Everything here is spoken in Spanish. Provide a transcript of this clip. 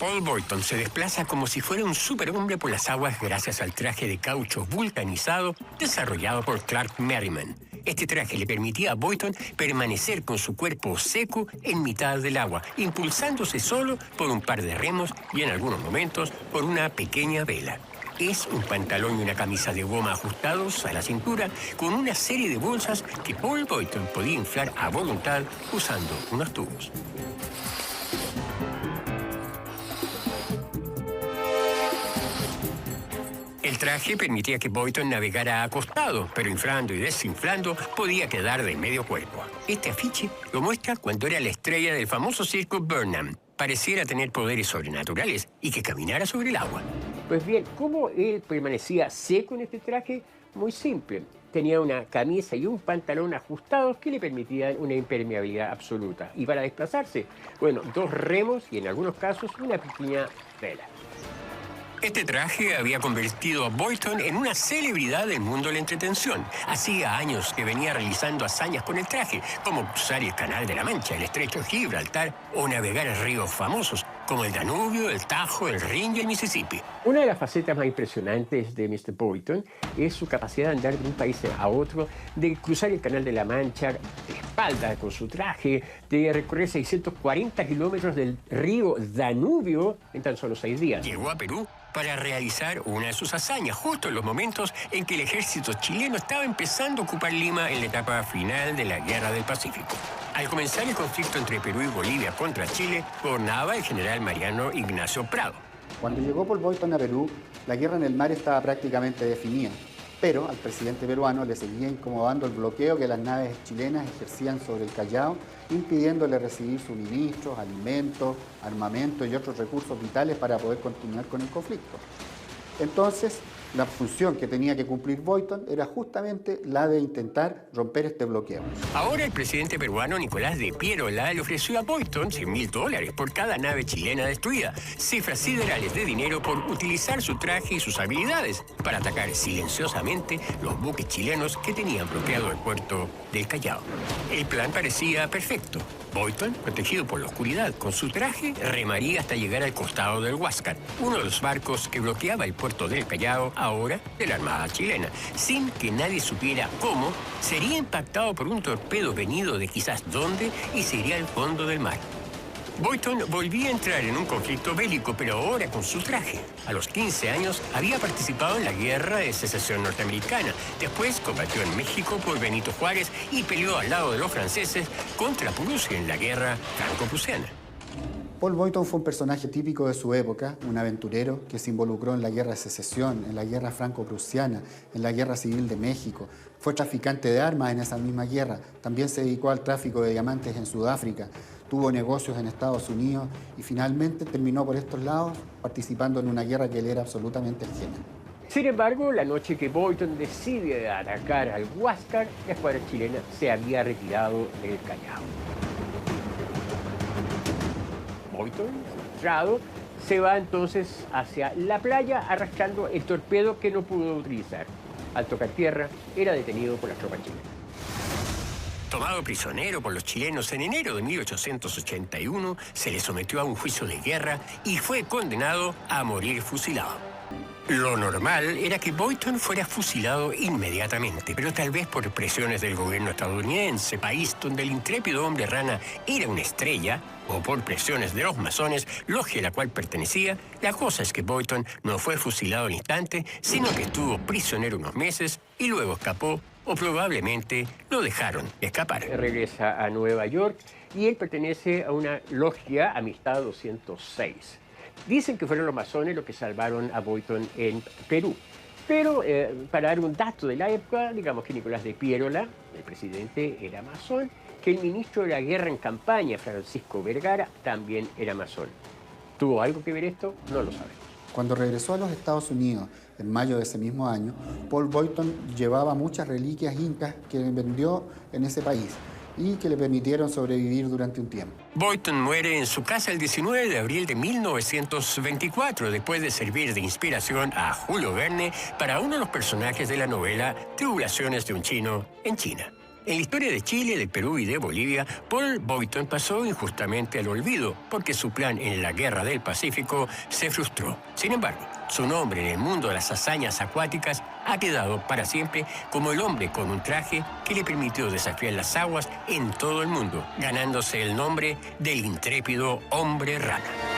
Paul Boyton se desplaza como si fuera un superhombre por las aguas gracias al traje de caucho vulcanizado desarrollado por Clark Merriman. Este traje le permitía a Boyton permanecer con su cuerpo seco en mitad del agua, impulsándose solo por un par de remos y en algunos momentos por una pequeña vela. Es un pantalón y una camisa de goma ajustados a la cintura con una serie de bolsas que Paul Boyton podía inflar a voluntad usando unos tubos. El traje permitía que Boyton navegara acostado, pero inflando y desinflando podía quedar de medio cuerpo. Este afiche lo muestra cuando era la estrella del famoso circo Burnham. Pareciera tener poderes sobrenaturales y que caminara sobre el agua. Pues bien, ¿cómo él permanecía seco en este traje? Muy simple. Tenía una camisa y un pantalón ajustados que le permitían una impermeabilidad absoluta. Y para desplazarse, bueno, 2 remos y en algunos casos una pequeña vela. Este traje había convertido a Boyton en una celebridad del mundo de la entretención. Hacía años que venía realizando hazañas con el traje, como cruzar el Canal de la Mancha, el Estrecho de Gibraltar o navegar en ríos famosos como el Danubio, el Tajo, el Rin y el Mississippi. Una de las facetas más impresionantes de Mr. Boyton es su capacidad de andar de un país a otro, de cruzar el Canal de la Mancha de espalda con su traje, de recorrer 640 kilómetros del río Danubio en tan solo 6 días. Llegó a Perú para realizar una de sus hazañas, justo en los momentos en que el ejército chileno estaba empezando a ocupar Lima en la etapa final de la Guerra del Pacífico. Al comenzar el conflicto entre Perú y Bolivia contra Chile, gobernaba el general Mariano Ignacio Prado. Cuando llegó Paul Boyton a Perú, la guerra en el mar estaba prácticamente definida, pero al presidente peruano le seguía incomodando el bloqueo que las naves chilenas ejercían sobre el Callao, impidiéndole recibir suministros, alimentos, armamento y otros recursos vitales para poder continuar con el conflicto. Entonces, la función que tenía que cumplir Boyton era justamente la de intentar romper este bloqueo. Ahora el presidente peruano Nicolás de Pierola le ofreció a Boyton $100.000 por cada nave chilena destruida, cifras siderales de dinero por utilizar su traje y sus habilidades para atacar silenciosamente los buques chilenos que tenían bloqueado el puerto del Callao. El plan parecía perfecto. Boyton, protegido por la oscuridad, con su traje remaría hasta llegar al costado del Huáscar, uno de los barcos que bloqueaba el puerto del Callao, ahora de la Armada chilena. Sin que nadie supiera cómo, sería impactado por un torpedo venido de quizás dónde y se iría al fondo del mar. Boyton volvía a entrar en un conflicto bélico, pero ahora con su traje. A los 15 años había participado en la Guerra de Secesión norteamericana. Después combatió en México por Benito Juárez y peleó al lado de los franceses contra Prusia en la Guerra franco-prusiana. Paul Boyton fue un personaje típico de su época, un aventurero que se involucró en la Guerra de Secesión, en la Guerra franco-prusiana, en la Guerra Civil de México. Fue traficante de armas en esa misma guerra. También se dedicó al tráfico de diamantes en Sudáfrica. Tuvo negocios en Estados Unidos y finalmente terminó por estos lados participando en una guerra que le era absolutamente ajena. Sin embargo, la noche que Boyton decide atacar al Huáscar, la escuadra chilena se había retirado del Callao. Boyton, frustrado, se va entonces hacia la playa arrastrando el torpedo que no pudo utilizar. Al tocar tierra, era detenido por las tropas chilenas. Tomado prisionero por los chilenos en enero de 1881, se le sometió a un juicio de guerra y fue condenado a morir fusilado. Lo normal era que Boyton fuera fusilado inmediatamente, pero tal vez por presiones del gobierno estadounidense, país donde el intrépido hombre rana era una estrella, o por presiones de los masones, logia a la cual pertenecía, la cosa es que Boyton no fue fusilado al instante, sino que estuvo prisionero unos meses y luego escapó, o probablemente lo dejaron escapar. Regresa a Nueva York y él pertenece a una logia Amistad 206. Dicen que fueron los masones los que salvaron a Boyton en Perú. Pero para dar un dato de la época, digamos que Nicolás de Pierola, el presidente, era masón, que el ministro de la Guerra en campaña, Francisco Vergara, también era masón. ¿Tuvo algo que ver esto? No lo sabemos. Cuando regresó a los Estados Unidos en mayo de ese mismo año, Paul Boyton llevaba muchas reliquias incas que vendió en ese país y que le permitieron sobrevivir durante un tiempo. Boyton muere en su casa el 19 de abril de 1924, después de servir de inspiración a Julio Verne para uno de los personajes de la novela Tribulaciones de un chino en China. En la historia de Chile, del Perú y de Bolivia, Paul Boyton pasó injustamente al olvido porque su plan en la Guerra del Pacífico se frustró. Sin embargo, su nombre en el mundo de las hazañas acuáticas ha quedado para siempre como el hombre con un traje que le permitió desafiar las aguas en todo el mundo, ganándose el nombre del intrépido hombre rana.